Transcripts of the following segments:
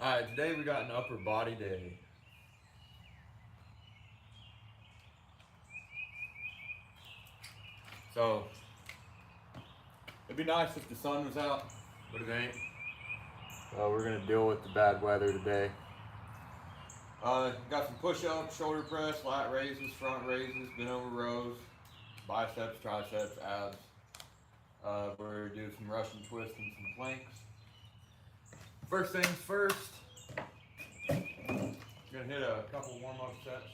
Alright, today we got an upper body day. So, it'd be nice if the sun was out, but it ain't. We're gonna deal with the bad weather today. Got some push-ups, shoulder press, lat raises, front raises, bent over rows, biceps, triceps, abs. We're gonna do some Russian twists and some planks. First things first, gonna hit a couple warm-up sets.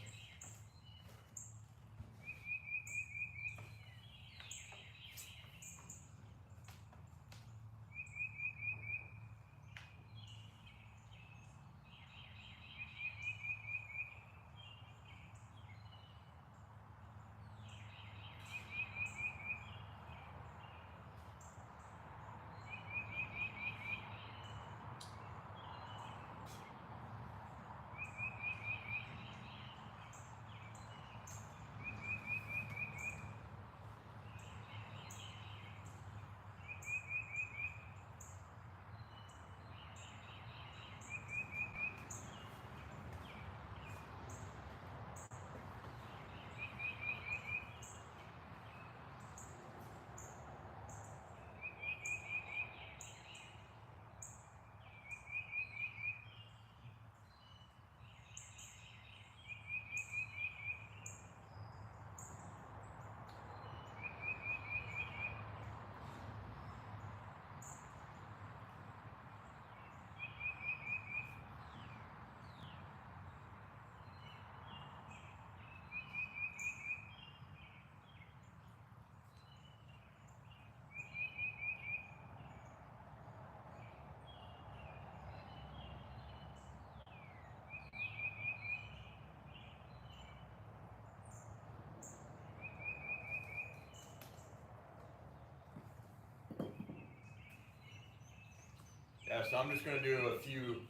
Yeah, so I'm just gonna do a few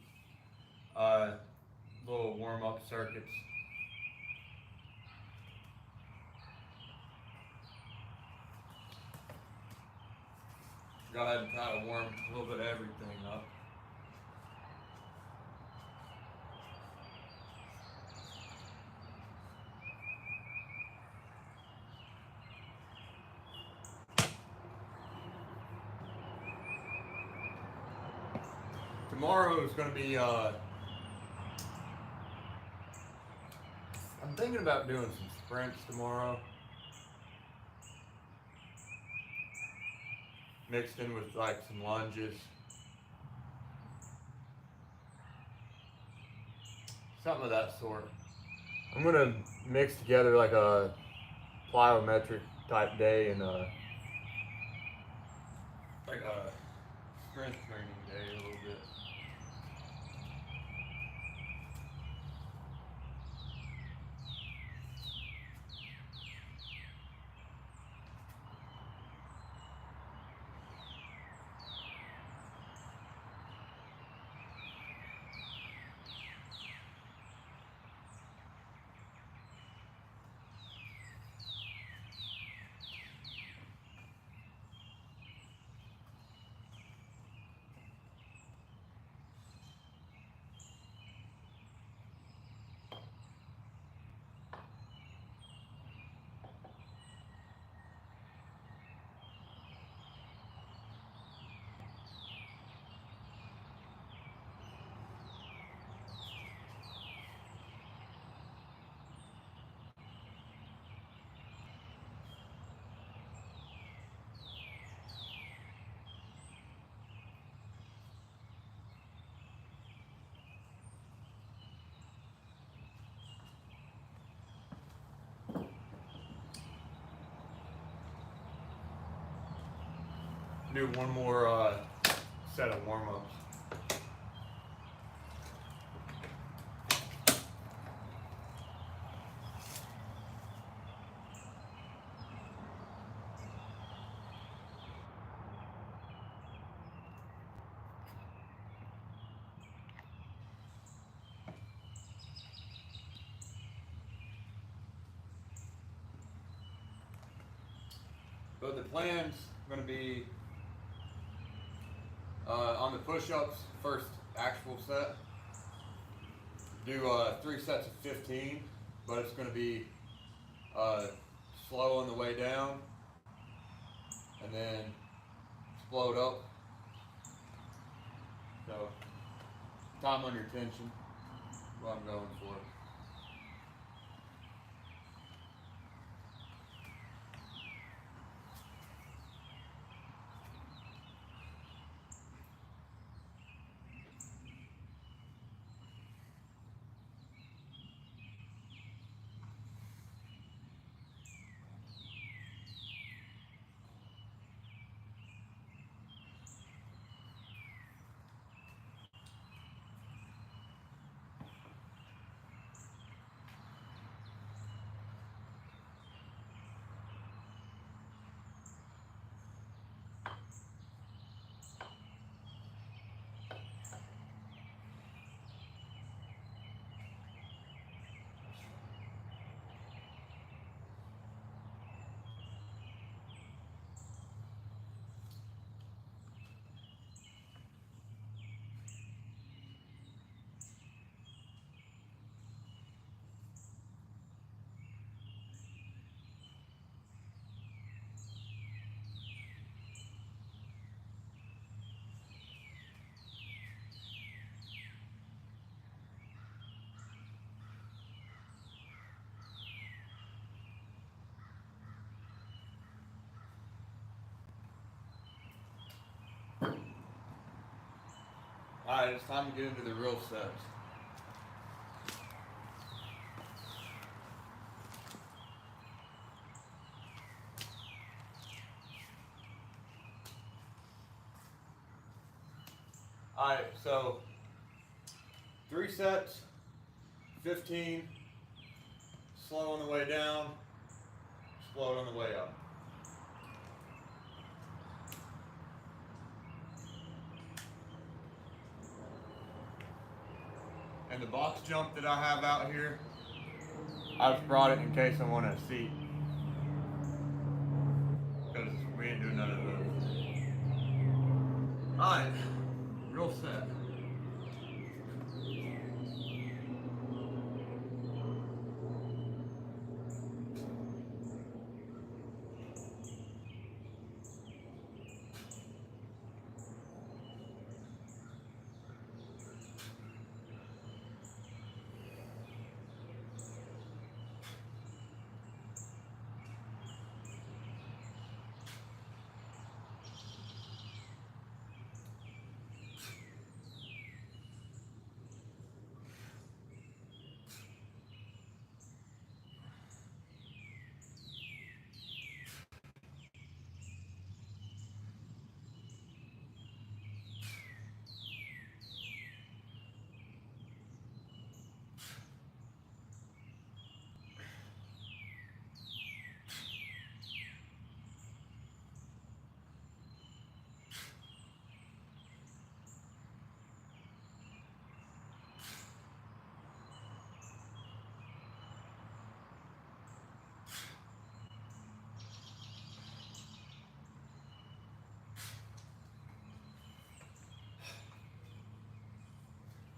little warm-up circuits. Go ahead and try to warm a little bit of everything up. Tomorrow is gonna be I'm thinking about doing some sprints tomorrow. Mixed in with like some lunges. Something of that sort. I'm gonna mix together like a plyometric type day and like a strength training day a little bit. Do one more set of warm-ups. But the plan's going to be on the push-ups, first actual set. Do 3 sets of 15, but it's going to be slow on the way down, and then explode up. So time under tension is what I'm going for. Alright, it's time to get into the real sets. Alright, so 3 sets, 15, slow on the way down, explode on the way up. And the box jump that I have out here, I've brought it in case I want a seat, because we ain't doing none of those. Alright, real set.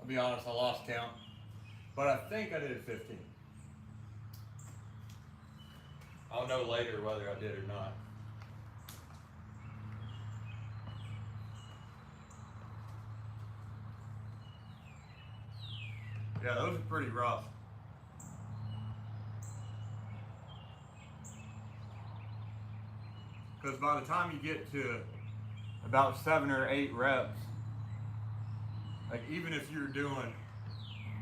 I'll be honest, I lost count, but I think I did 15. I'll know later whether I did or not. Yeah, those are pretty rough. Because by the time you get to about 7 or 8 reps, like even if you're doing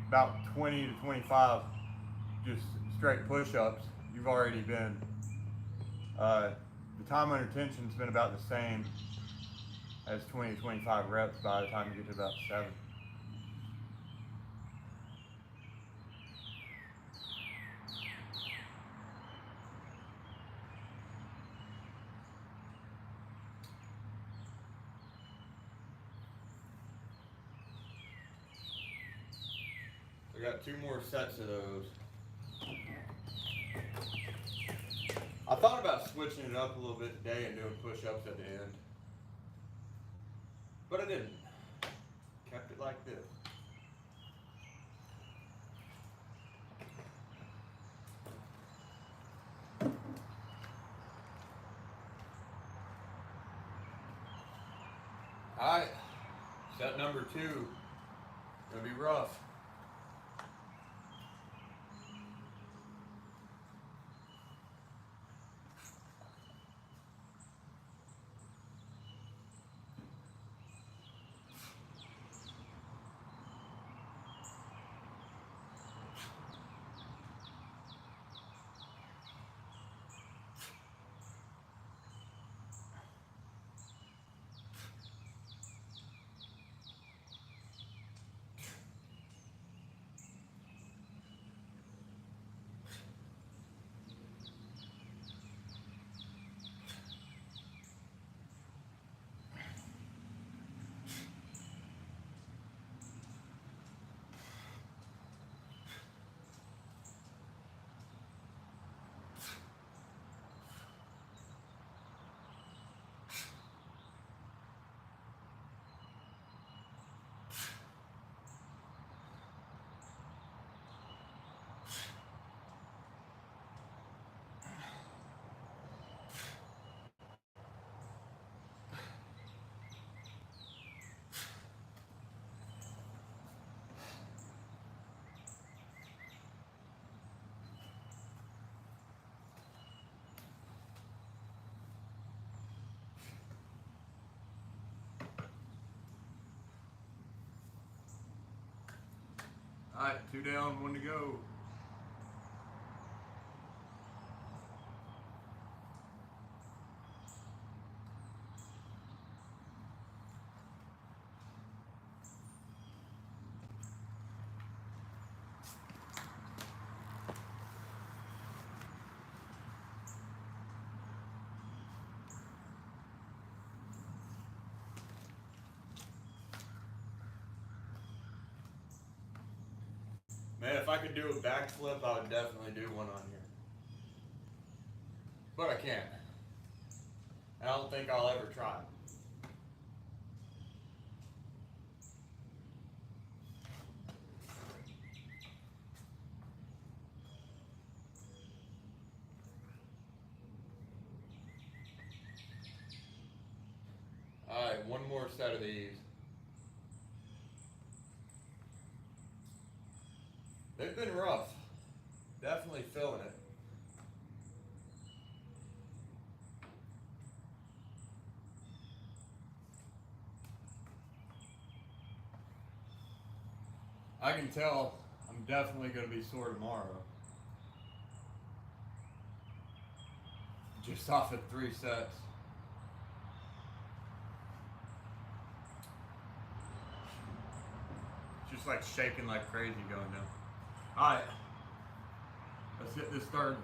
about 20 to 25 just straight push-ups, you've already been, the time under tension's been about the same as 20 to 25 reps by the time you get to about 7. I got 2 more sets of those. I thought about switching it up a little bit today and doing push-ups at the end, but I didn't. Kept it like this. Alright, set number 2. Gonna be rough. Alright, 2 down, 1 to go. Man, if I could do a backflip, I would definitely do one on here. But I can't. I don't think I'll ever try. Alright, one more set of these. They've been rough. Definitely feeling it. I can tell I'm definitely going to be sore tomorrow. Just off of 3 sets. Just like shaking like crazy going down. Alright. Let's get this started.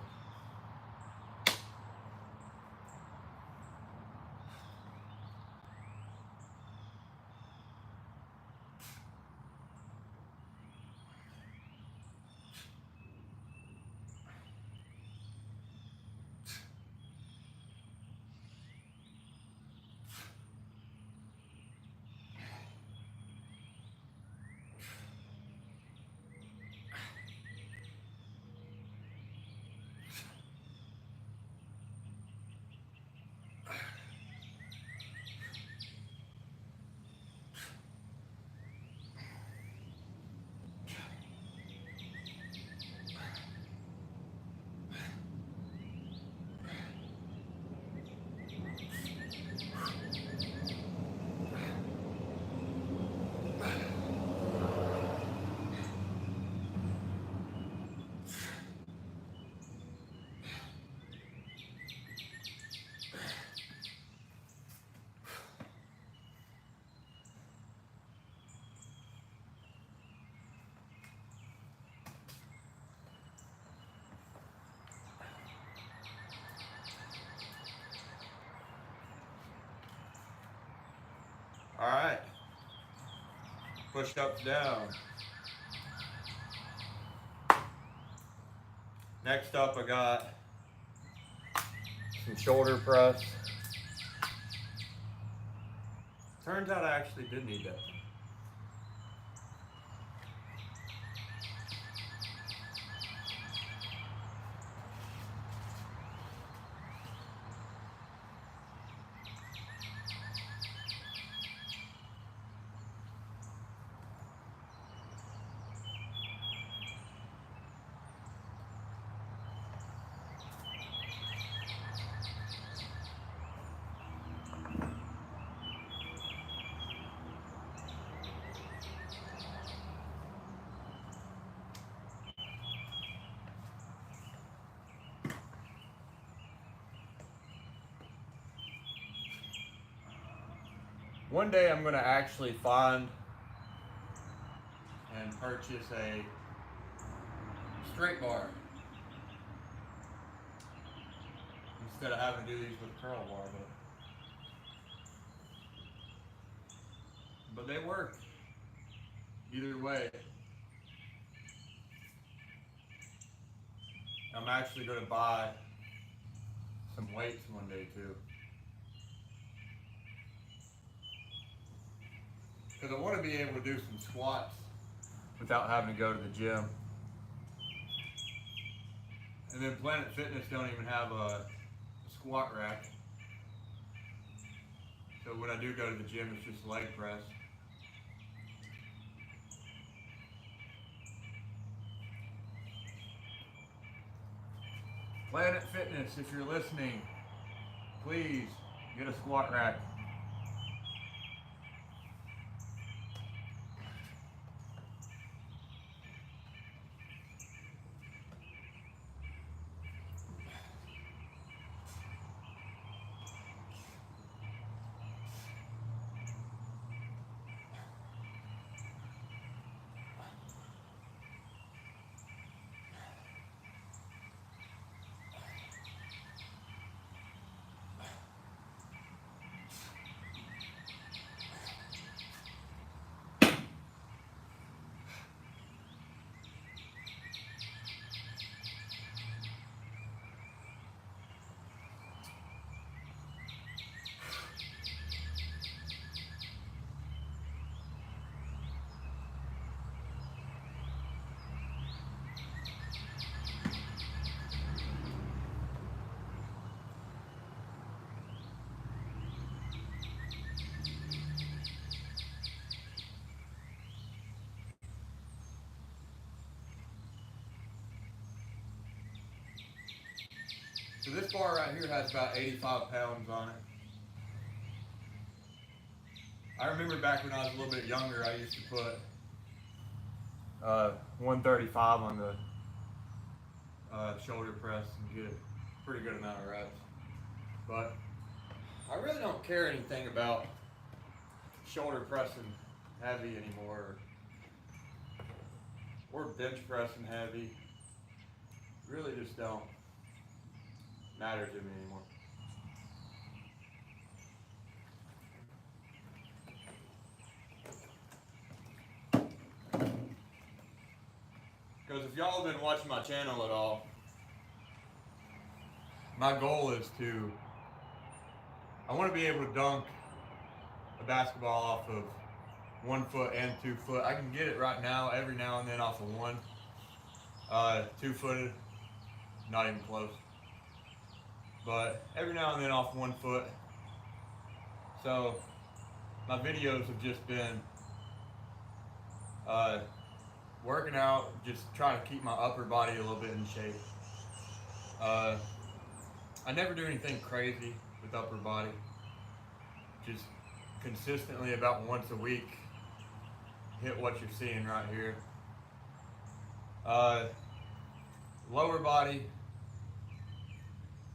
Alright. Push-ups down. Next up I got some shoulder press. Turns out I actually did need that. One day I'm gonna actually find and purchase a straight bar instead of having to do these with curl bar, but they work either way. I'm actually going to buy some weights one day too, because I want to be able to do some squats without having to go to the gym. And then Planet Fitness don't even have a squat rack, so when I do go to the gym, it's just leg press. Planet Fitness, if you're listening, please get a squat rack. So this bar right here has about 85 pounds on it. I remember back when I was a little bit younger, I used to put 135 on the shoulder press and get a pretty good amount of reps. But I really don't care anything about shoulder pressing heavy anymore, or bench pressing heavy. Really just don't matter to me anymore. Because if y'all have been watching my channel at all, my goal is I want to be able to dunk a basketball off of 1 foot and 2 foot. I can get it right now, every now and then off of one. 2-footed, not even close. But every now and then off 1 foot. So my videos have just been working out, just trying to keep my upper body a little bit in shape. I never do anything crazy with upper body. Just consistently about once a week, hit what you're seeing right here. Lower body,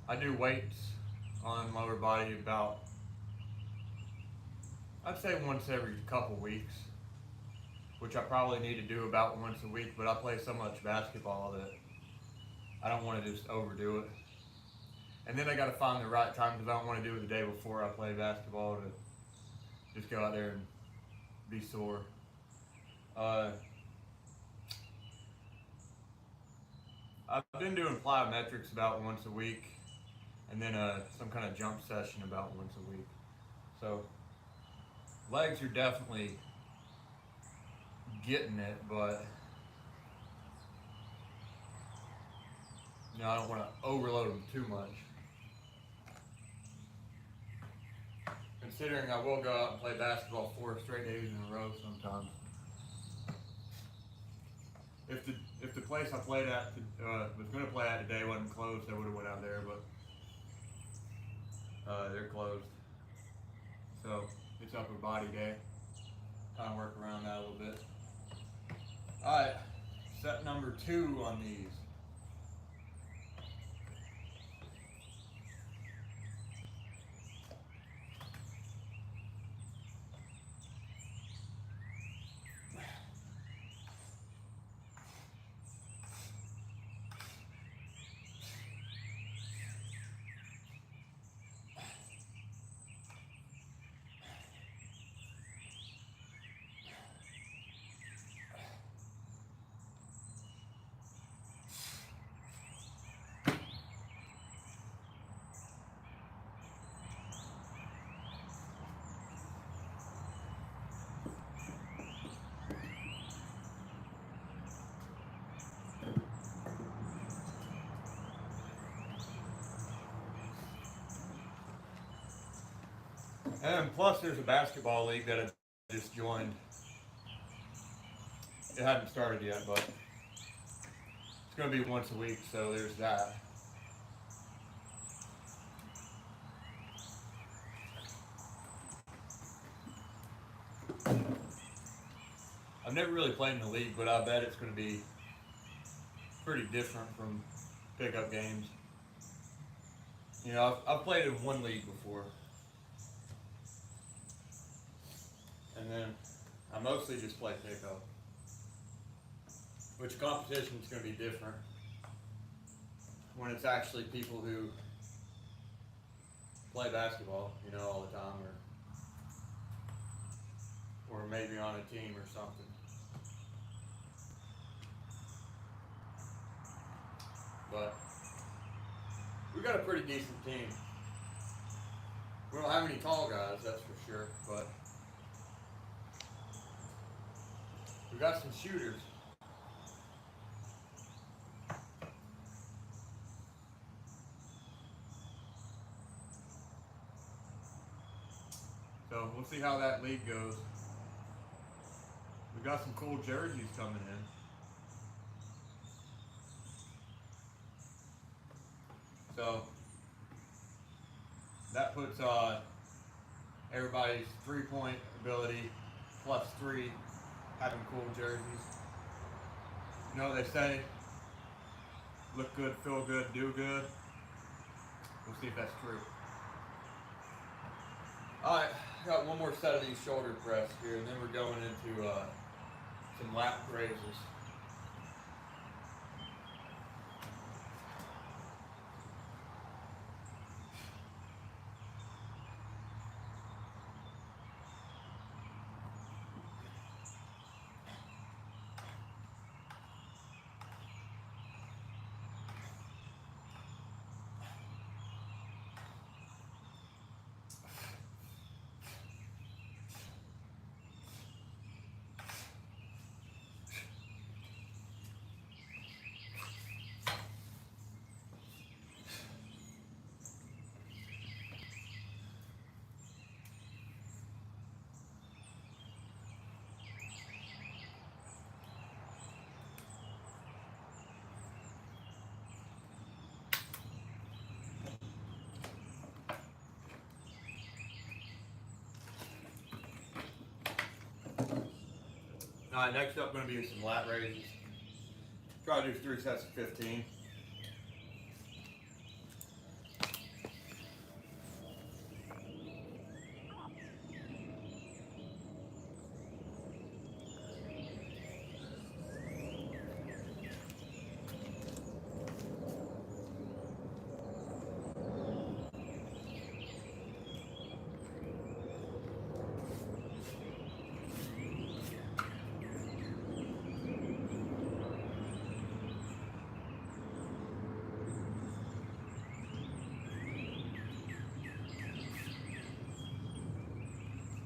I do weights on lower body about, I'd say once every couple weeks, which I probably need to do about once a week, but I play so much basketball that I don't want to just overdo it. And then I got to find the right time, because I don't want to do it the day before I play basketball to just go out there and be sore. I've been doing plyometrics about once a week, and then some kind of jump session about once a week. So legs are definitely getting it, but I don't want to overload them too much. Considering I will go out and play basketball 4 straight days in a row sometimes. If the place I played at, was going to play at today wasn't closed, I would have went out there, but they're closed. So it's upper body day. Kind of work around that a little bit. Alright, set number 2 on these. And plus, there's a basketball league that I just joined. It hasn't started yet, but it's going to be once a week, so there's that. I've never really played in the league, but I bet it's going to be pretty different from pickup games. You know, I've played in one league before. And then I mostly just play pickup. Which competition is going to be different when it's actually people who play basketball, you know, all the time, or maybe on a team or something. But we got a pretty decent team. We don't have any tall guys, that's for sure, but we got some shooters. So we'll see how that league goes. We got some cool jerseys coming in. So that puts everybody's 3-point ability +3 having cool jerseys. You know what they say, look good, feel good, do good. We'll see if that's true. Alright, got one more set of these shoulder press here, and then we're going into some lat raises. Alright, next up going to be some lat raises. Try to do 3 sets of 15.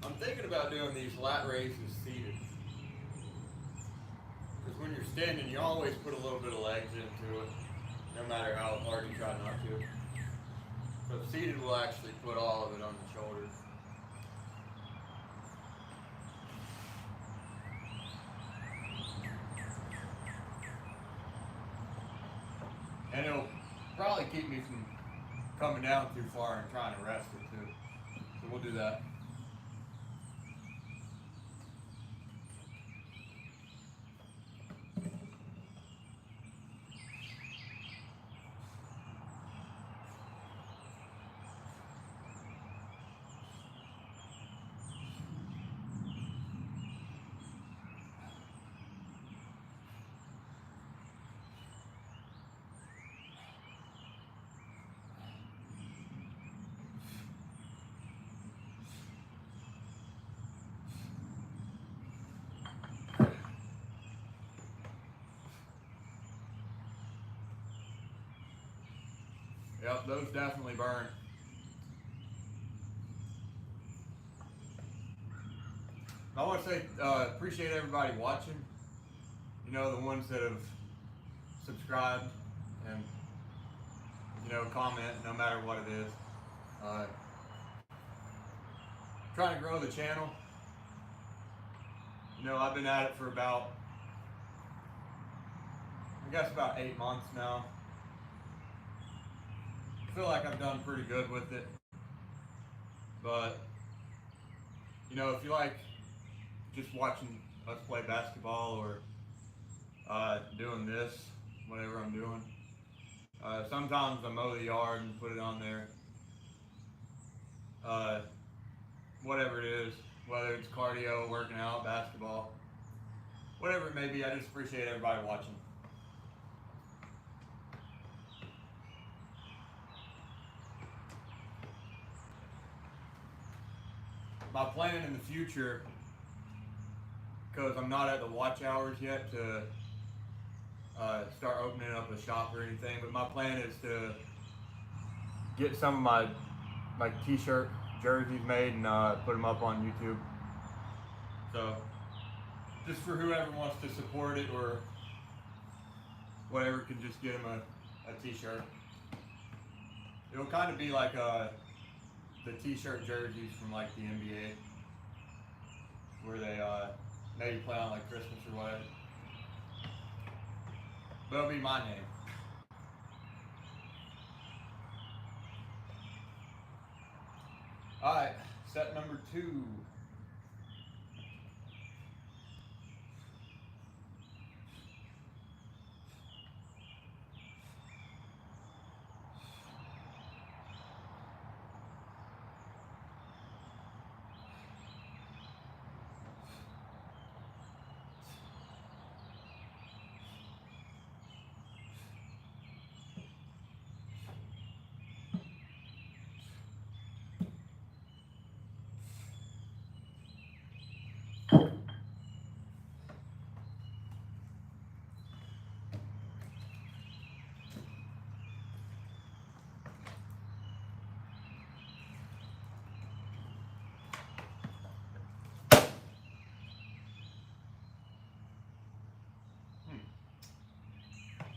I'm thinking about doing these lat raises seated. Because when you're standing, you always put a little bit of legs into it, no matter how hard you try not to. So seated will actually put all of it on the shoulders. And it'll probably keep me from coming down too far and trying to rest it too. So we'll do that. Yep, those definitely burn. I want to say appreciate everybody watching. You know, the ones that have subscribed and, you know, comment no matter what it is. trying to grow the channel. You know, I've been at it for about, I guess about 8 months now. I feel like I've done pretty good with it. But, you know, if you like just watching us play basketball or doing this, whatever I'm doing, sometimes I mow the yard and put it on there. Whatever it is, whether it's cardio, working out, basketball, whatever it may be, I just appreciate everybody watching. My plan in the future, because I'm not at the watch hours yet to start opening up a shop or anything, but my plan is to get some of my t-shirt jerseys made and put them up on YouTube. So just for whoever wants to support it or whatever, can just get them a t-shirt. It'll kind of be like the t-shirt jerseys from like the NBA, where they maybe play on like Christmas or whatever. But it'll be my name. Alright, set number 2.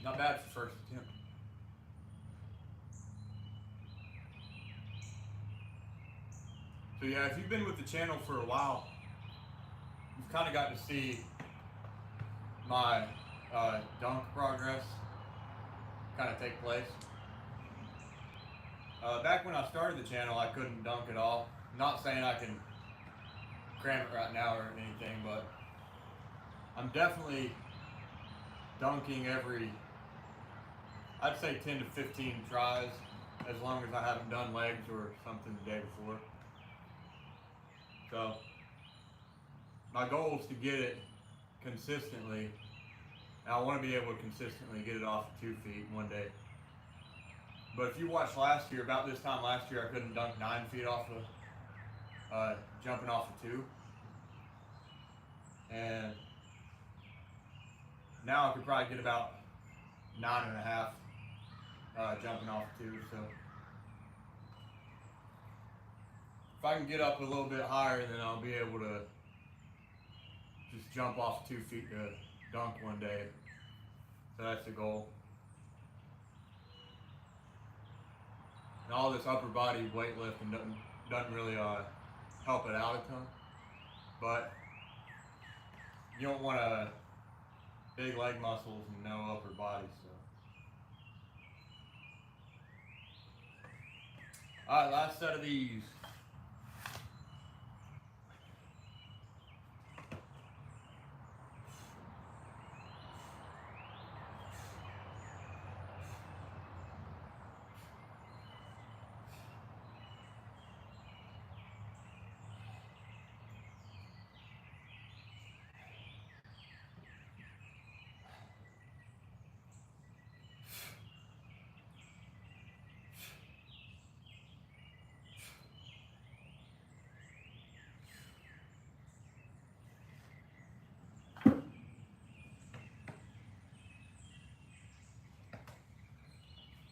Not bad for first attempt. So yeah, if you've been with the channel for a while, you've kind of got to see my dunk progress kind of take place. Back when I started the channel, I couldn't dunk at all. I'm not saying I can cram it right now or anything, but I'm definitely dunking every, I'd say 10 to 15 tries, as long as I haven't done legs or something the day before. So my goal is to get it consistently, and I want to be able to consistently get it off of 2 feet one day. But if you watched last year, about this time last year, I couldn't dunk 9 feet off of jumping off of 2, and now I could probably get about 9.5 jumping off of 2. So if I can get up a little bit higher, then I'll be able to just jump off 2 feet to dunk one day. So that's the goal. And all this upper body weightlifting doesn't really help it out a ton. But you don't want big leg muscles and no upper body. So, all right, last set of these.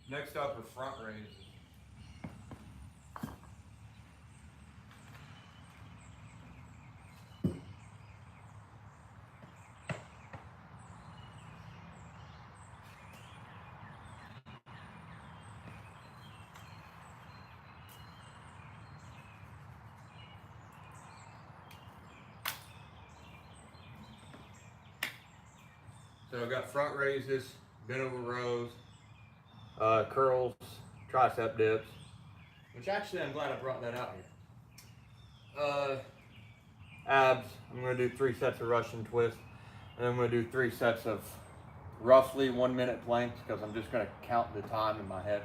Next up are front raises. So I've got front raises, bent over rows, curls, tricep dips, which actually I'm glad I brought that out here. Abs, I'm going to do 3 sets of Russian twists, and then I'm going to do 3 sets of roughly 1 minute planks because I'm just going to count the time in my head.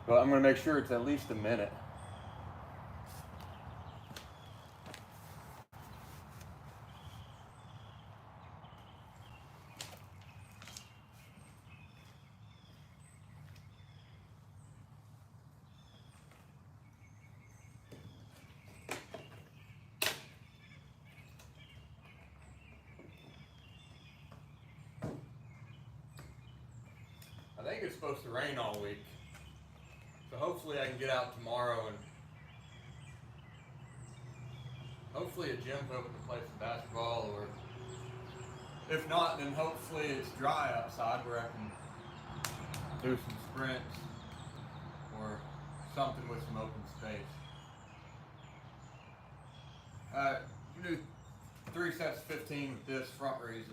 But I'm going to make sure it's at least a minute. I think it's supposed to rain all week, so hopefully I can get out tomorrow and hopefully a gym's open to play some basketball, or if not, then hopefully it's dry outside where I can do some sprints or something with some open space. Alright, we do 3 sets of 15 with this front raises.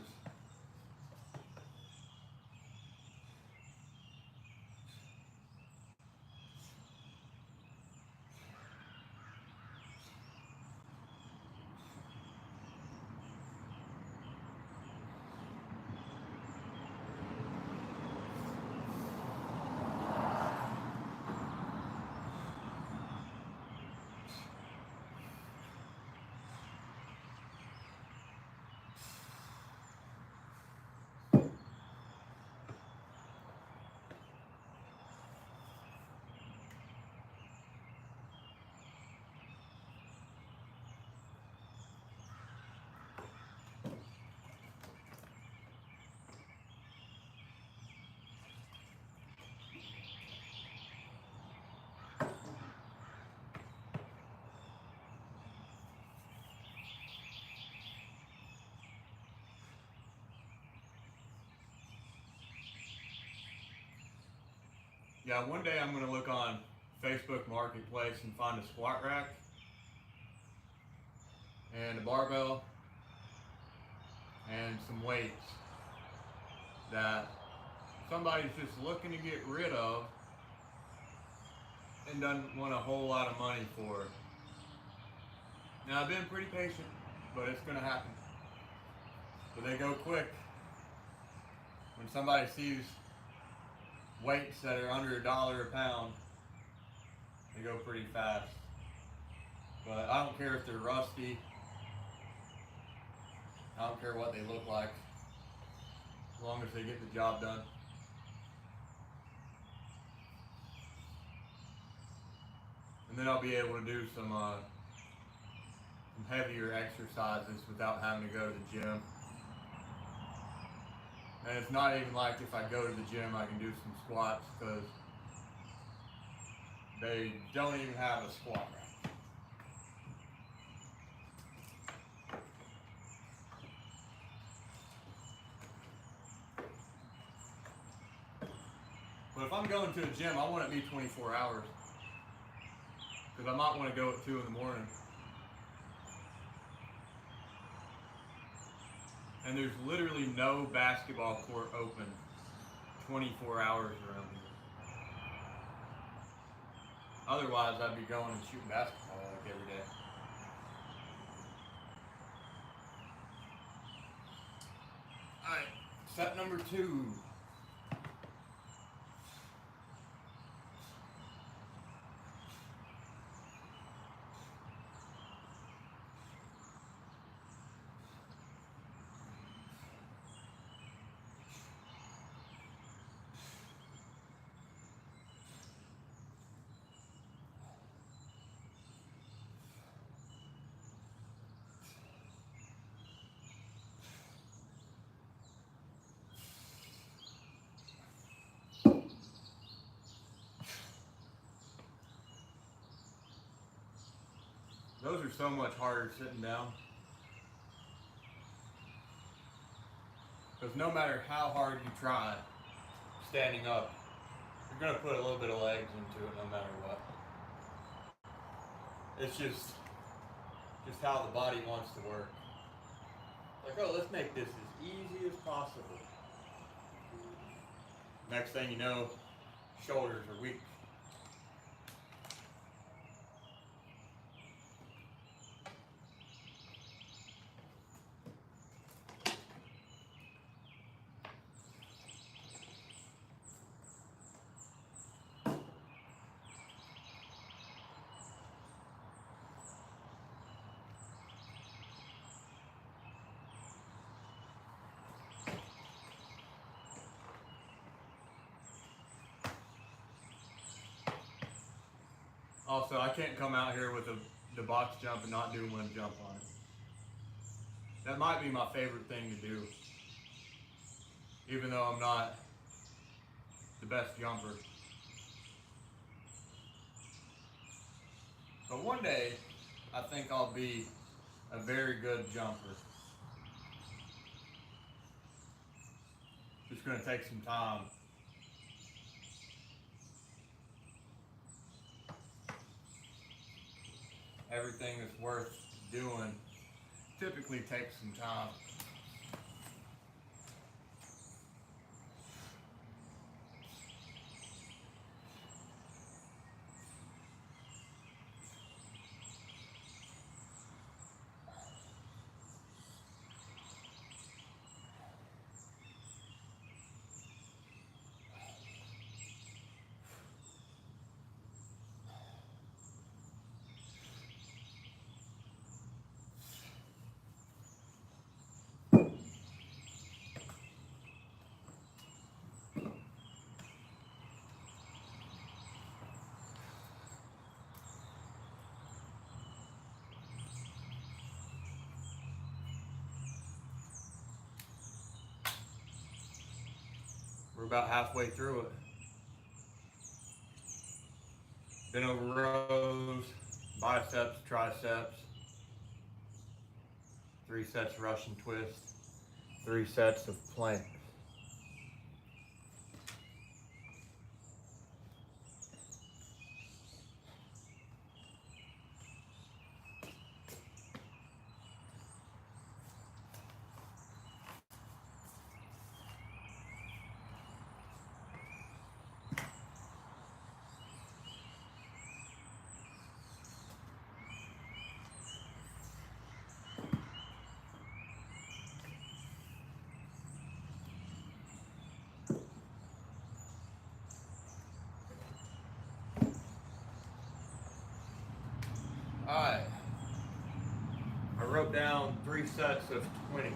Yeah, one day I'm going to look on Facebook Marketplace and find a squat rack and a barbell and some weights that somebody's just looking to get rid of and doesn't want a whole lot of money for. Now, I've been pretty patient, but it's going to happen. But they go quick. When somebody sees weights that are under $1 a pound, they go pretty fast. But I don't care if they're rusty. I don't care what they look like, as long as they get the job done. And then I'll be able to do some heavier exercises without having to go to the gym. And it's not even like if I go to the gym I can do some squats, because they don't even have a squat rack. But if I'm going to a gym, I want it to be 24 hours. Because I might want to go at 2 in the morning. And there's literally no basketball court open 24 hours around here. Otherwise, I'd be going and shooting basketball like every day. Alright, set number 2. Those are so much harder sitting down. Because no matter how hard you try standing up, you're going to put a little bit of legs into it no matter what. It's just how the body wants to work. Like, oh, let's make this as easy as possible. Next thing you know, shoulders are weak. Also, I can't come out here with the box jump and not do one jump on it. That might be my favorite thing to do, even though I'm not the best jumper. But one day, I think I'll be a very good jumper. Just gonna take some time. Everything that's worth doing typically takes some time. We're about halfway through it. Bent over rows, biceps, triceps, 3 sets of Russian twist, 3 sets of planks. Alright, I wrote down 3 sets of 20.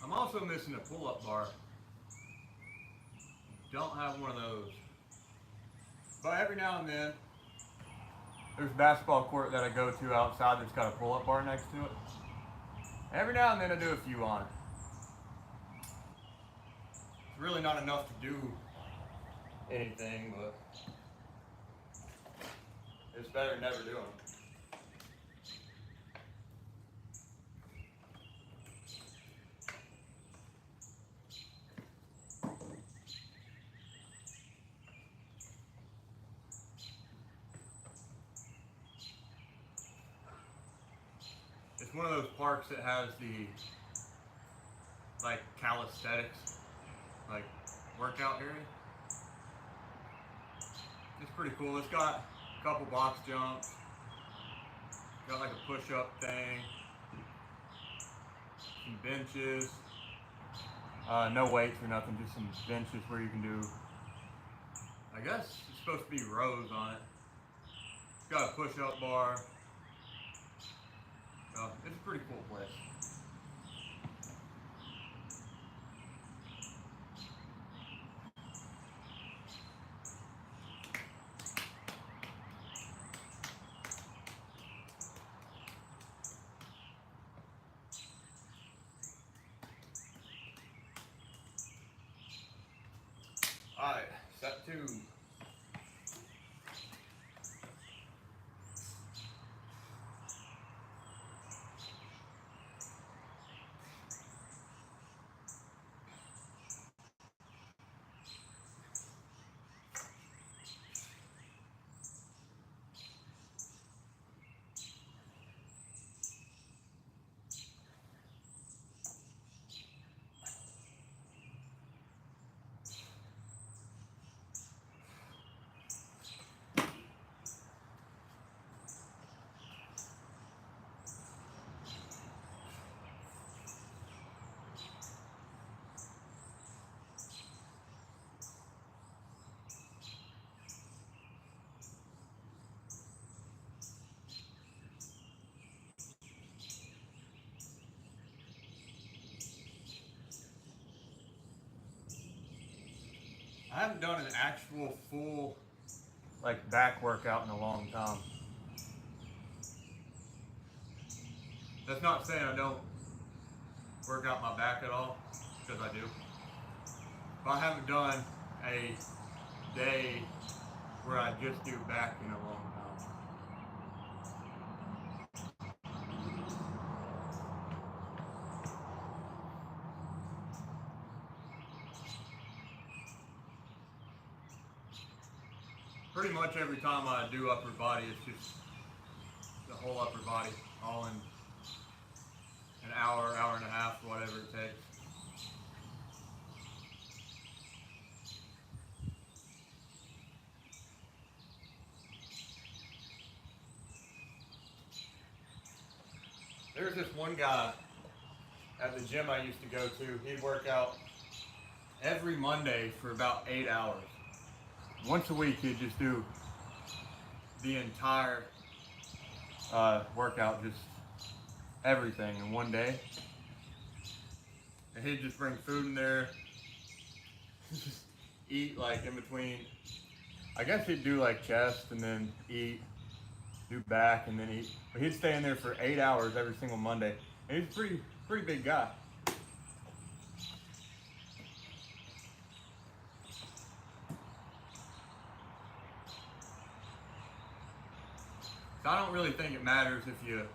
I'm also missing a pull-up bar. Don't have one of those. But every now and then, there's a basketball court that I go to outside that's got a pull-up bar next to it. Every now and then I do a few on it. It's really not enough to do anything, but it's better than never doing it. It's one of those parks that has the like calisthenics, like workout area. It's pretty cool. It's got a couple box jumps, got like a push-up thing, some benches, no weights or nothing, just some benches where you can do, I guess it's supposed to be rows on it. got a push-up bar. It's a pretty cool place. Alright, step 2. I haven't done an actual full like back workout in a long time. That's not saying I don't work out my back at all, because I do. But I haven't done a day where I just do back in a long time. Pretty much every time I do upper body, it's just the whole upper body, all in an hour, hour and a half, whatever it takes. There's this one guy at the gym I used to go to. He'd work out every Monday for about 8 hours. Once a week, he'd just do the entire workout, just everything in one day. And he'd just bring food in there, just eat like in between. I guess he'd do like chest and then eat, do back and then eat. But he'd stay in there for 8 hours every single Monday. And he's a pretty big guy. So I don't really think it matters if you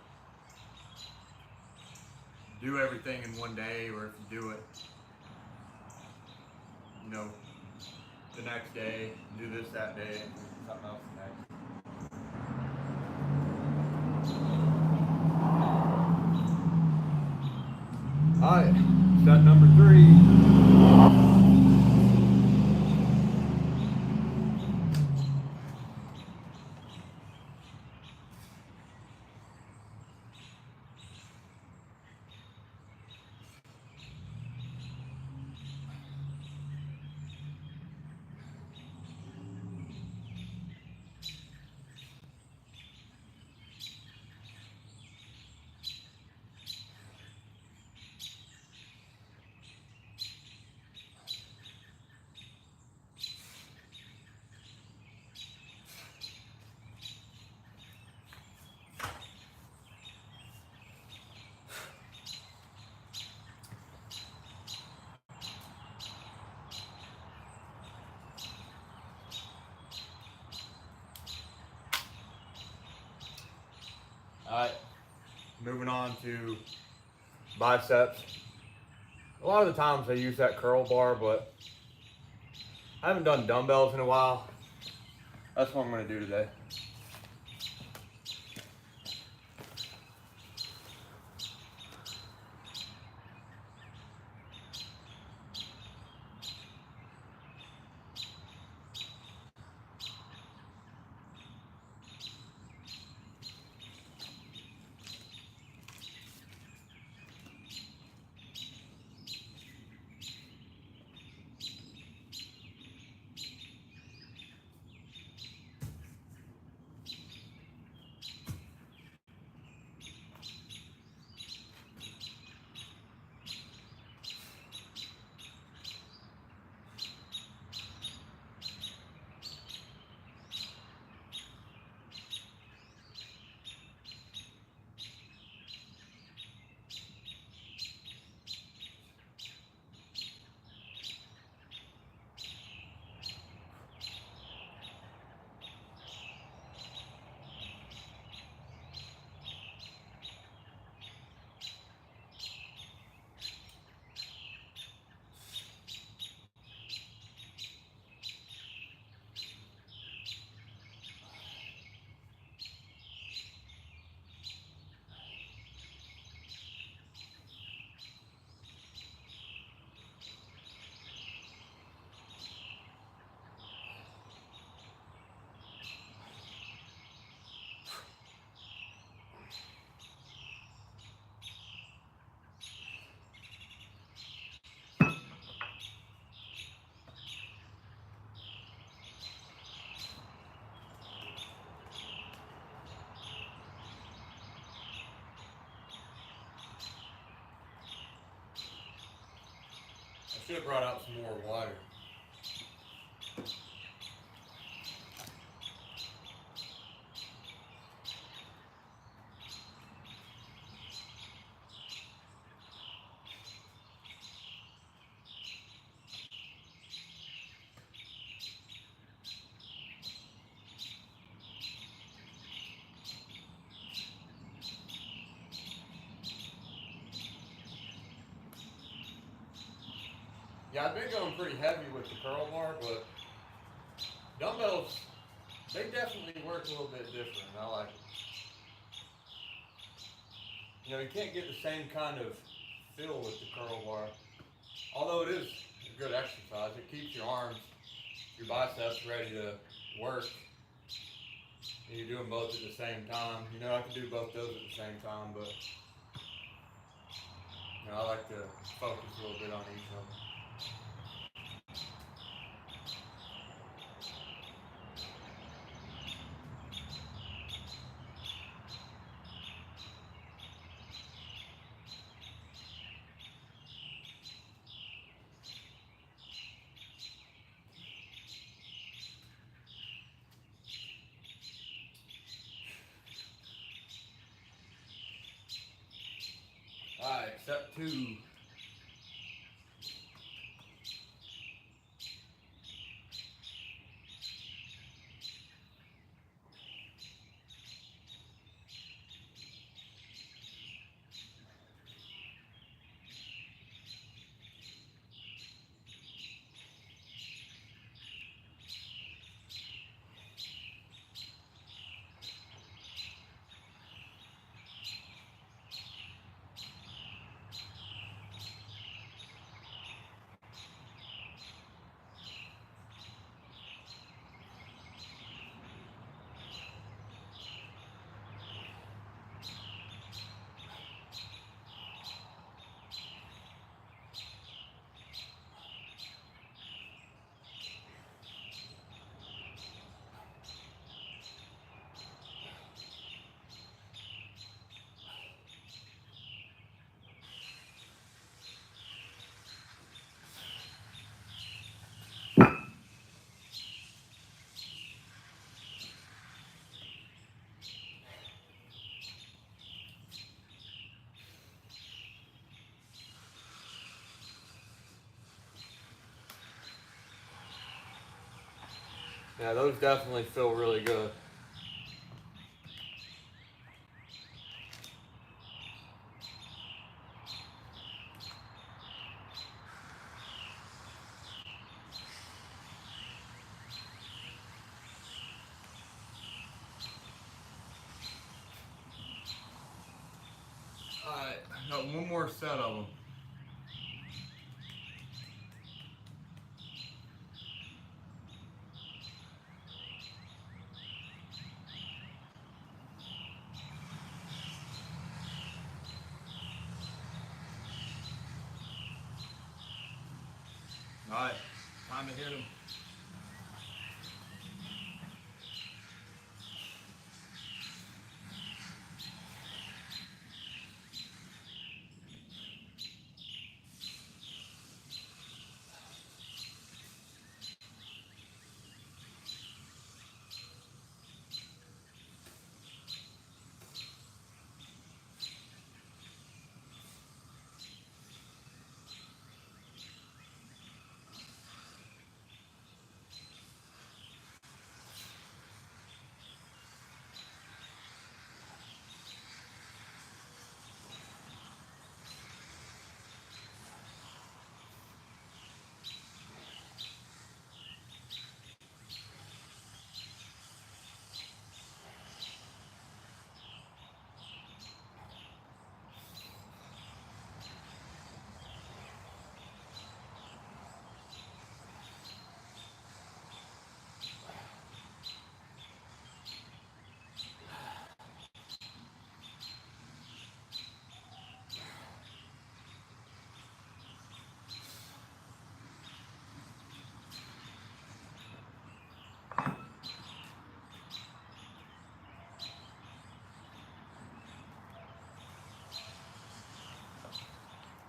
do everything in one day or if you do it, you know, the next day, do this that day, and do something else the next. Alright, set number 3. Alright, moving on to biceps. A lot of the times I use that curl bar, but I haven't done dumbbells in a while. That's what I'm going to do today. Should have brought out some more water. Yeah, I've been going pretty heavy with the curl bar, but dumbbells, they definitely work a little bit different. I like it. You know, you can't get the same kind of feel with the curl bar. Although it is a good exercise, it keeps your arms, your biceps ready to work. And you're doing both at the same time. You know, I can do both those at the same time, but you know, I like to focus a little bit on each of them. Alright, step 2. Yeah, those definitely feel really good. Alright, I got one more set of them. Alright, time to hit them.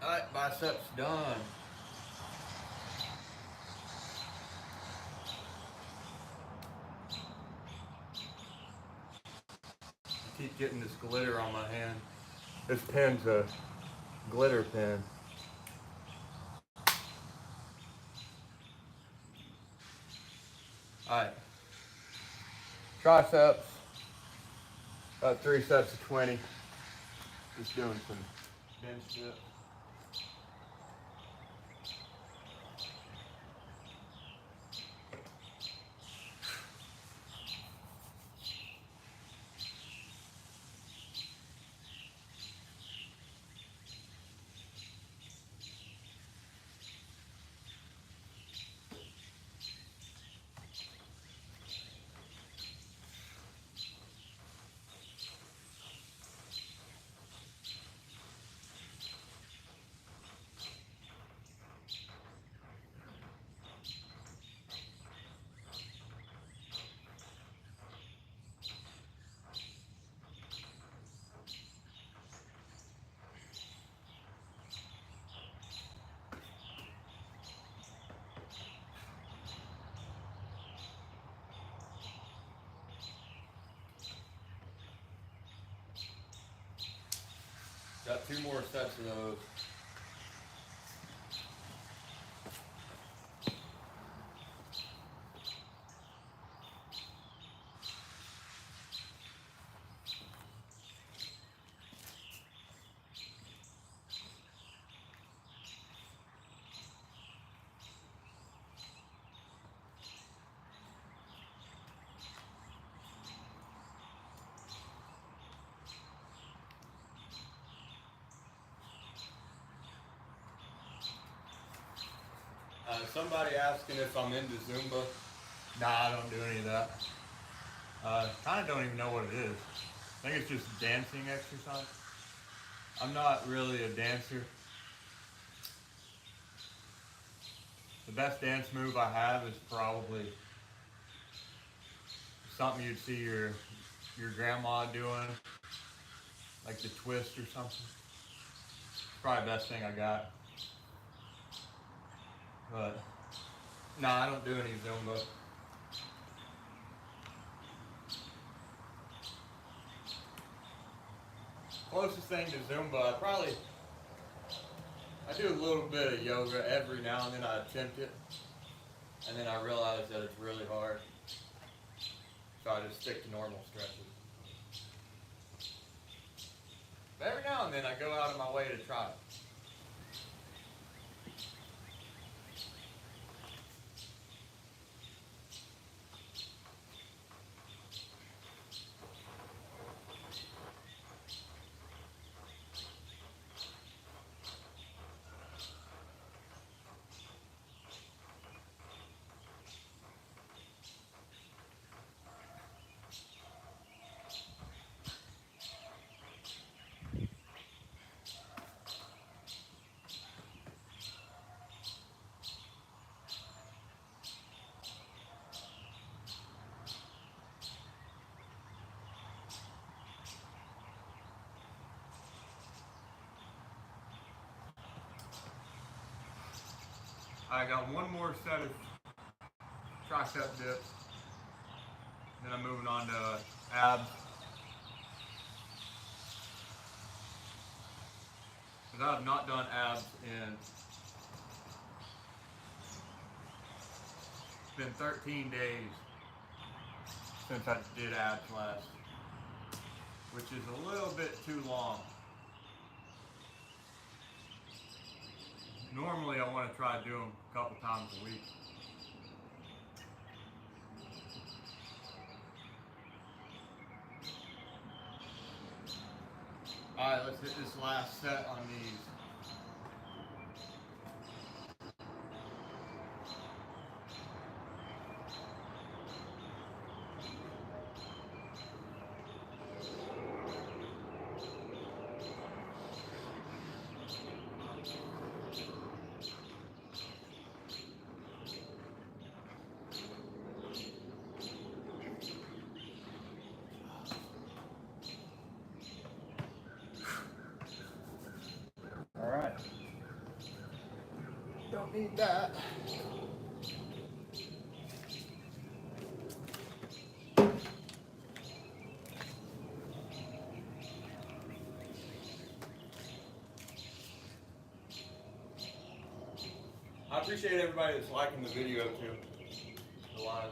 Alright, biceps done. keep getting this glitter on my hand. This pen's a glitter pen. Alright. Triceps. About 3 sets of 20. Just doing some bench dips. Got 2 more sets of those. Somebody asking if I'm into Zumba. Nah, I don't do any of that. Kind of don't even know what it is. I think it's just dancing exercise. I'm not really a dancer. The best dance move I have is probably something you'd see your grandma doing, like the twist or something. It's probably the best thing I got. But nah, I don't do any Zumba. Closest thing to Zumba, I do a little bit of yoga every now and then. I attempt it, and then I realize that it's really hard, so I just stick to normal stretches. But every now and then I go out of my way to try it. I got 1 more set of tricep dips. Then I'm moving on to abs. Because I have not done abs in, it's been 13 days since I did abs last, which is a little bit too long. Normally I want to try to do them a couple times a week. Alright, let's hit this last set on these. Alright. Don't need that. appreciate everybody that's liking the video too. The live.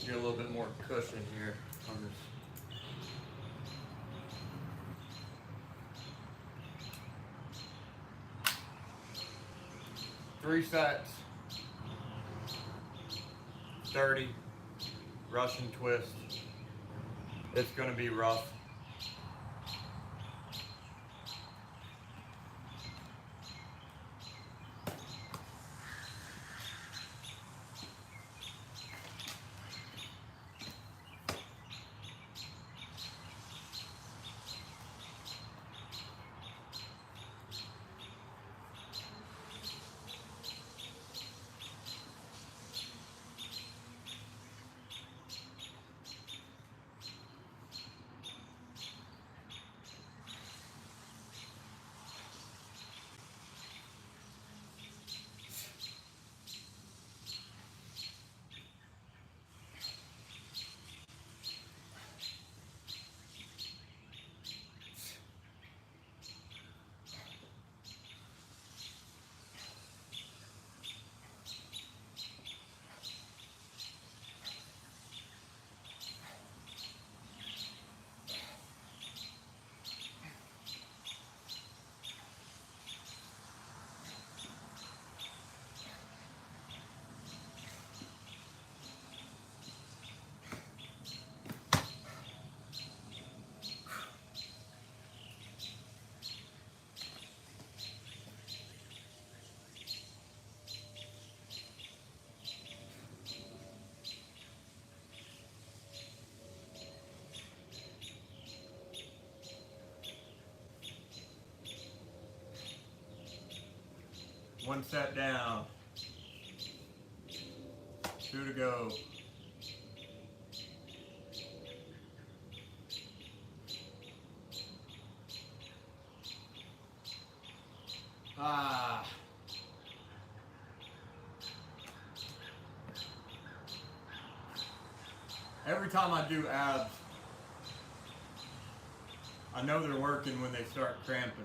Get a little bit more cushion here on this. Three sets, 30, Russian twist. It's going to be rough. One set down. 2 to go. Every time I do abs, I know they're working when they start cramping.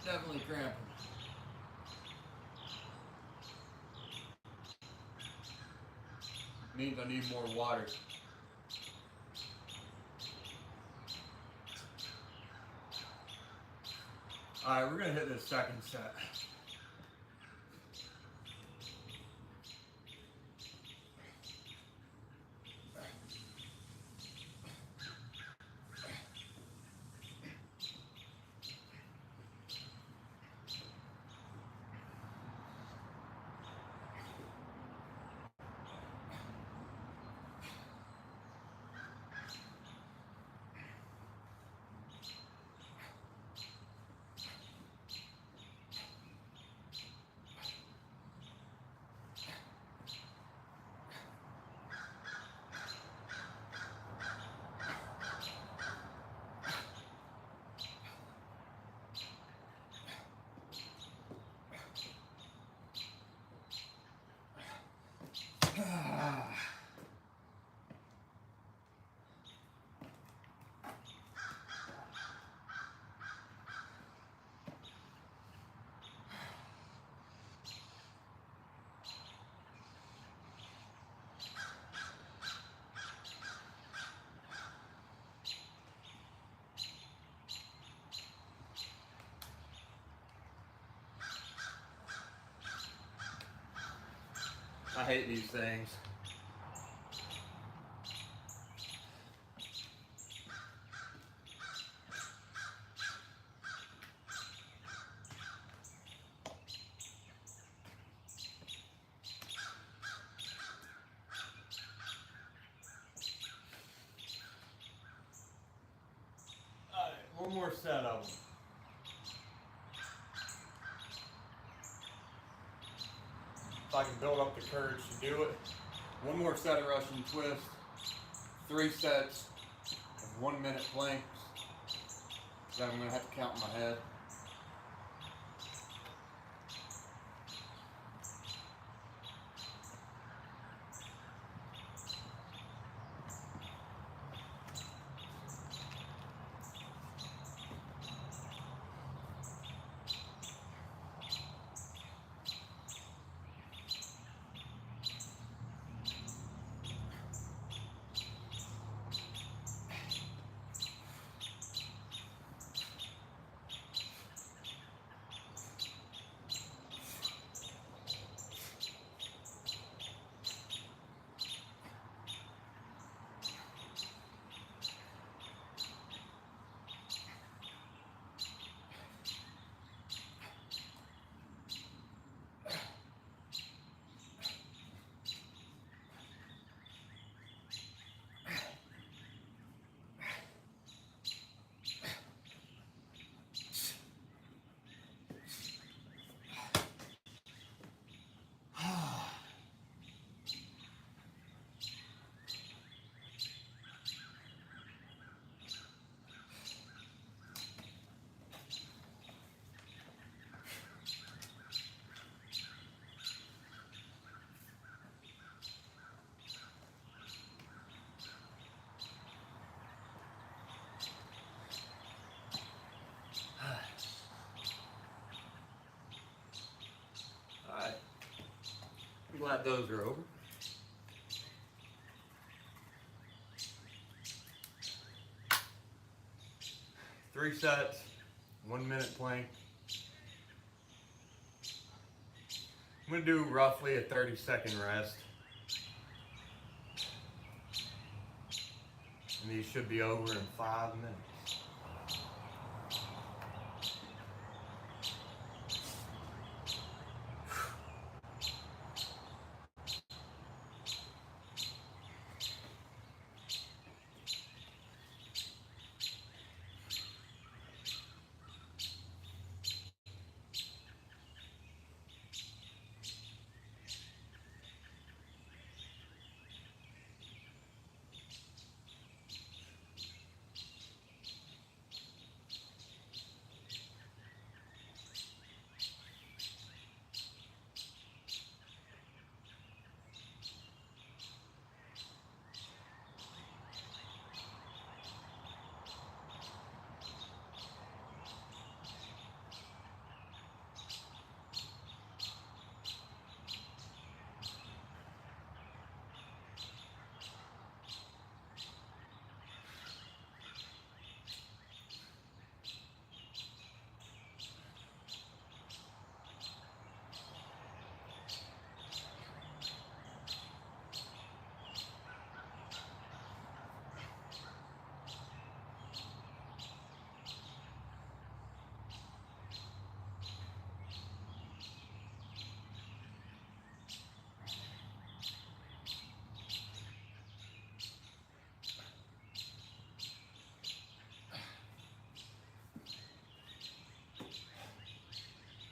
Definitely cramping. Means I need more water. Alright, we're gonna hit this second set. I hate these things. All right, one more set of them. If I can build up the courage to do it. One more set of Russian twist. 3 sets of 1 minute planks. Then I'm going to have to count in my head. those are over. Three sets, 1 minute plank. I'm going to do roughly a 30-second rest. And these should be over in 5 minutes.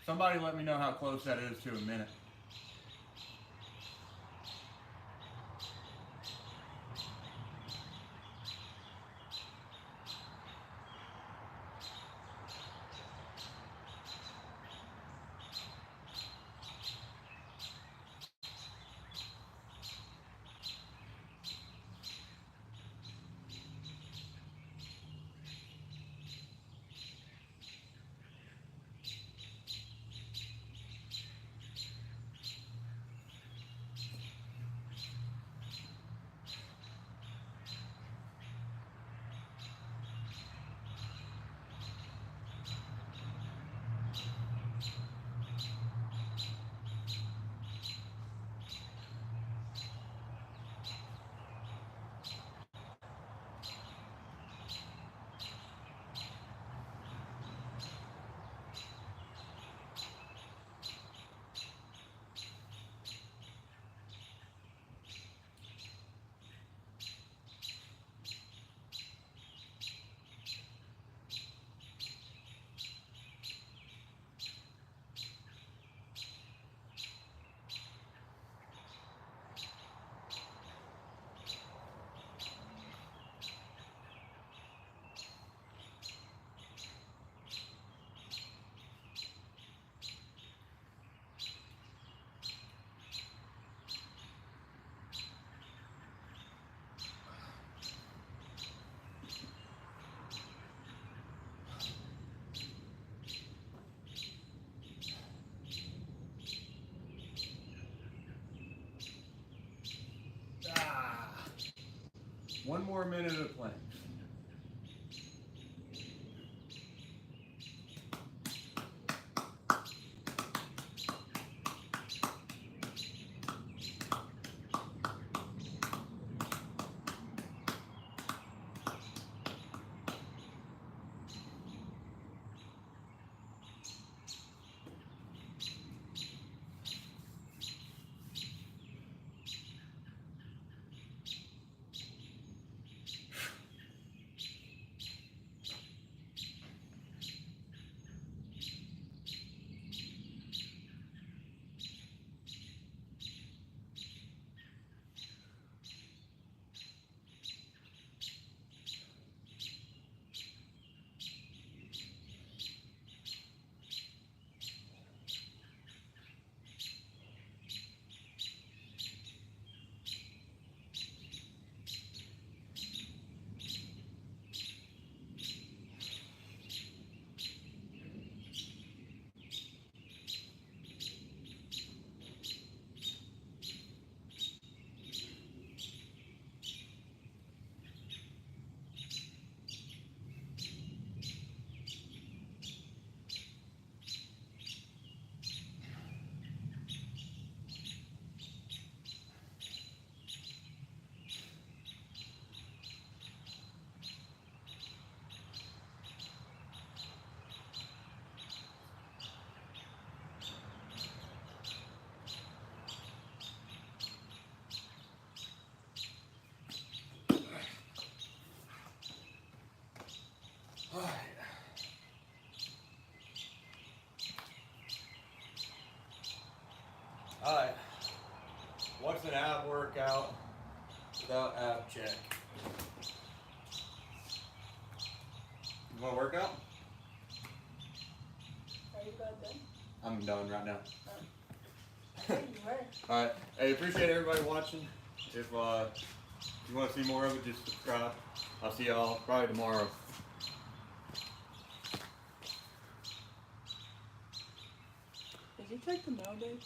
Somebody let me know how close that is to a minute. One more minute of planks. What's an ab workout without ab check? You want to work out? Are you about done? I'm done right now. I think you were. Alright, hey, appreciate everybody watching. If you want to see more of it, just subscribe. I'll see y'all probably tomorrow. Did you check the mail, dude?